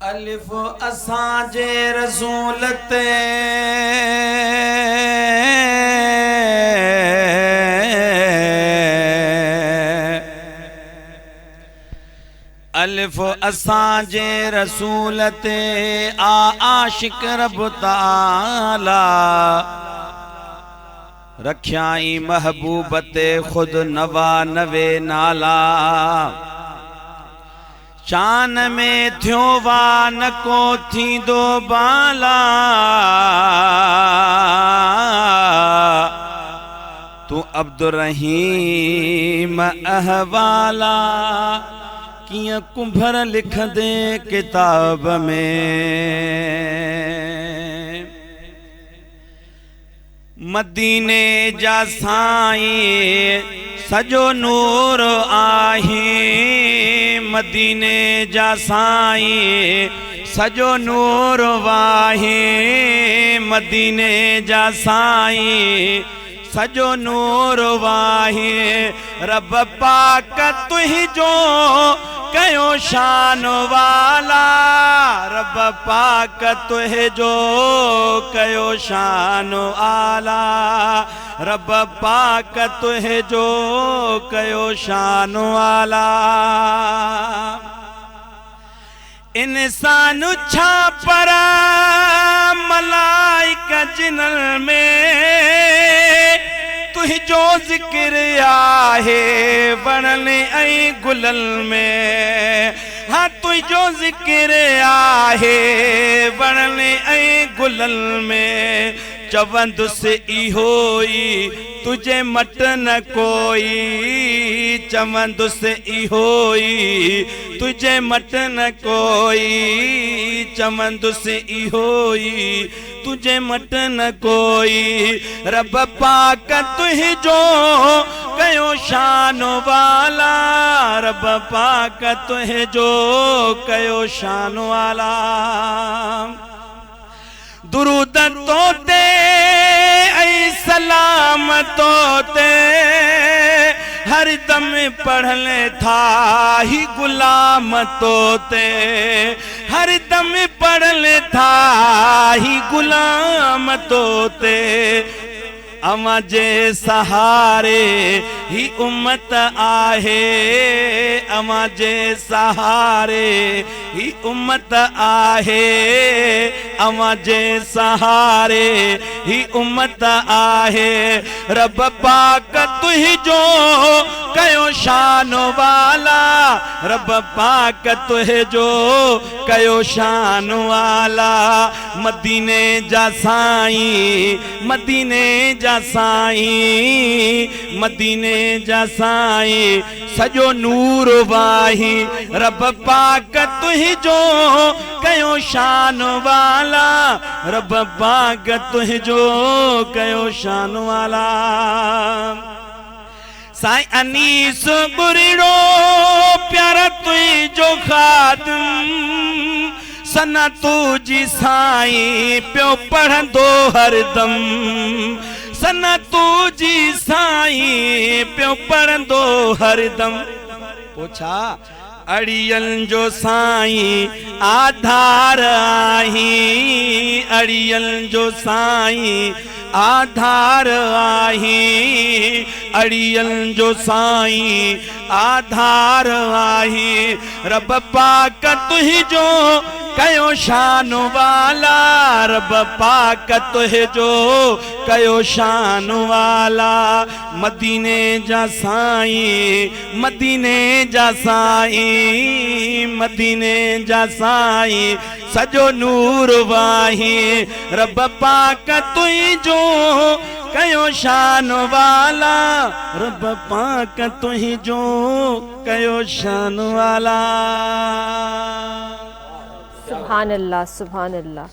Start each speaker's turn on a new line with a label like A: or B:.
A: अलिफ असांजे रसूल ते अलिफ असांजे रसूल ते आशिक रब ताला रखियाई महबूब ते खुद 99 नाला शान में थियो वा न को थींदो बाला तू अब्दुर्रहीम अहवाला कियां कुंभर लिख दे किताब में मदीने जा साईं सजो नूर आहे मदीने जा साईं सजो नूर वाहे मदीने जा साईं सजो नूर वाहे रब पाक तुहिंजो कयो शान वाला रब पाक तुहिंजो कयो शान आला रब पाक तुहिंजो कयो शान वाला इंसान छा पर मलाइका जिनल में तुहिंजो ज़िक्र आहे वणन ऐं गुलल में हाँ तुहिंजो ज़िक्र आहे वणन ऐं गुलल में चवंदुसि इहो ई तुझे मट न कोई चवंदुसि इहो ई तुझे मट न कोई चवंदुसि इहो ई तुझे मट न कोई रब पाक तुहिंजो कयो शान वाला रब पाक तुहिंजो कयो शान वाला दुरूद तो ते ऐं सलाम तो ते हर दम पढ़ले था ही गुलाम तो ते हर दम पढ़ले था ही गुलाम तो ते अमां जे सहारे ही उम्मत आहे अमां जे सहारे ही उम्मत आहे अमां जे सहारे ही उम्मत आहे रब पाक तुहिंजो कयो शान वाला रब पाक तुहिंजो कयो शान वाला मदीने जा साईं मदीने जा साईं मदीने जा साईं सजो नूर वाही रब पाक तुहिंजो कयो शान वाला रब पाक तुहिंजो कयो शान वाला साईं अनीस बुरीड़ो प्यारा तुहिंजो खादिम सना तुझी साईं पियो पढ़ंदो हरदम सना तुझी साईं पियो पढ़ंदो हरदम पोछा अड़ियन जो साईं आधार आही अड़ियन जो साईं आधार आही अड़ियन जो साईं आधार आही रब पाक तुहिंजो कयो शान वाला रब पाक तुहिंजो कयो शान वाला मदीने जा साईं मदीने जा साईं मदीने जा साईं सजो नूर वाही रब पाक तुहिंजो कयो शान वाला रब पाक तुहिंजो कयो शान वाला
B: सुभान अल्लाह सुभान अल्लाह।